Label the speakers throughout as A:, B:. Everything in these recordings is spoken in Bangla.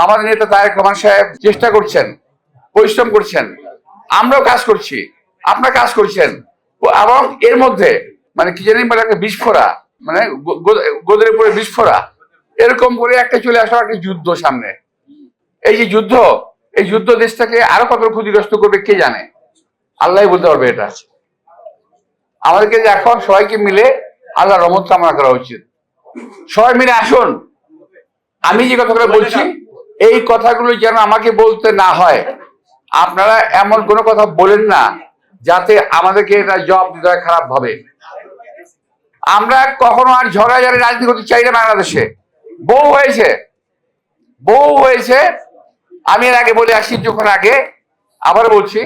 A: আমাদের নেতা তারেক রহমান সাহেব চেষ্টা করছেন, পরিশ্রম করছেন, আমরাও কাজ করছি, আপনারা কাজ করছেন, এবং এর মধ্যে মানে কি জানি মানে একটা বিস্ফোরা, মানে গোদের উপরে বিস্ফোরা, এরকম করে একটা চলে আসা একটা যুদ্ধ সামনে। এই যে যুদ্ধ, এই যুদ্ধ দেশটাকে আরো কত ক্ষতিগ্রস্ত করবে কে জানে, আল্লাহ বলতে পারবে। এটা আমাদেরকে এখন সবাইকে মিলে আল্লাহর রহমত কামনা করা উচিত। সবাই মিলে আসুন, আমি যে কথাগুলো বলছি এই কথাগুলো যেন আমাকে বলতে না হয়। আপনারা এমন কোনো কথা বলেন না যাতে আমাদেরকে এটা জবাব দিতে হয় খারাপ ভাবে। আমরা কখনো আর ঝগড়াঝাড়ি রাজনীতি করতে চাই না বাংলাদেশে। বহু হয়েছে। আমি এর আগে বলে আসছি, যখন আগে আবার বলছি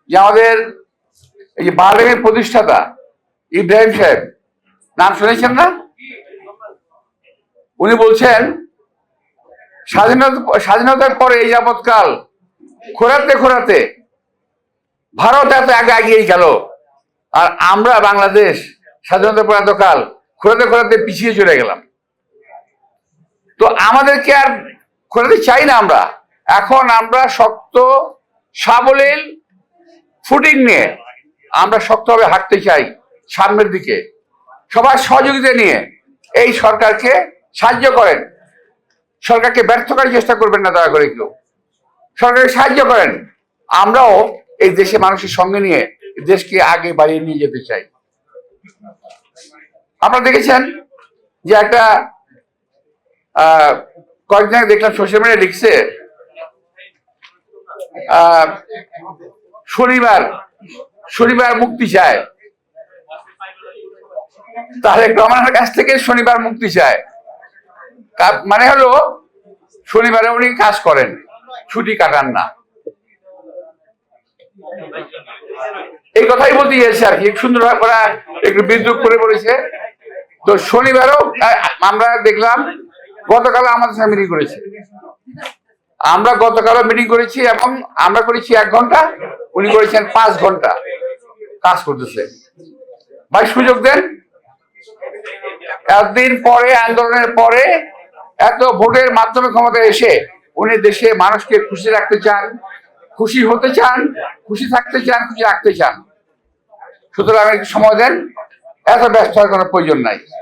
A: যে আমাদের এই যে বার্লিনের প্রতিষ্ঠাতা ইব্রাহিম সাহেব, নাম শুনেছেন না? উনি বলছেন স্বাধীনতার পরে এই যাবৎকাল খোঁড়াতে ভারত এত আগে এগিয়ে গেল, আর আমরা বাংলাদেশ স্বাধীনতার পর এতকাল খোঁড়াতে পিছিয়ে চলে গেলাম। তো আমাদেরকে আর খোঁড়াতে চাই না আমরা। এখন আমরা শক্ত সাবলীল ফুটিং নিয়ে আমরা শক্তভাবে হাঁটতে চাই সামনের দিকে। সবার সহযোগিতা নিয়ে এই সরকারকে সাহায্য করেন, সরকারকে ব্যর্থ করার চেষ্টা করবেন না দয়া করে কেউ। সরকারকে সাহায্য করেন, আমরাও এই দেশে মানুষের সঙ্গে নিয়ে দেশকে আগে বাড়িয়ে নিয়ে যেতে চাই। আপনারা দেখেছেন যে একটা কয়েকদিন আগে দেখলাম সোশ্যাল মিডিয়া লিখছে শনিবার মুক্তি চায়, তারেক রহমানের কাছ থেকে শনিবার মুক্তি চায়। মানে হলো শনিবারে উনি কাজ করেন, ছুটি কাটান না। এই কথাই বলতে গিয়েছে আর কি, সুন্দর করে একটু বিদ্রুপ করে বলেছে। তো শনিবারও আমরা দেখলাম গতকাল আমাদের সঙ্গে মিটিং করেছে, আমরা গতকালও মিটিং করেছি এবং আমরা করেছি 1 ঘন্টা, উনি করেছেন 5 ঘন্টা কাজ করতেছে। ভাই সুযোগ দেন। এতদিন পরে, আন্দোলনের পরে, এত ভোটের মাধ্যমে ক্ষমতায় এসে উনি দেশে মানুষকে খুশি রাখতে চান, খুশি হতে চান, খুশি থাকতে চান, খুশি রাখতে চান। সুতরাং একটু সময় দেন, এত ব্যস্ত হওয়ার কোনো প্রয়োজন নাই।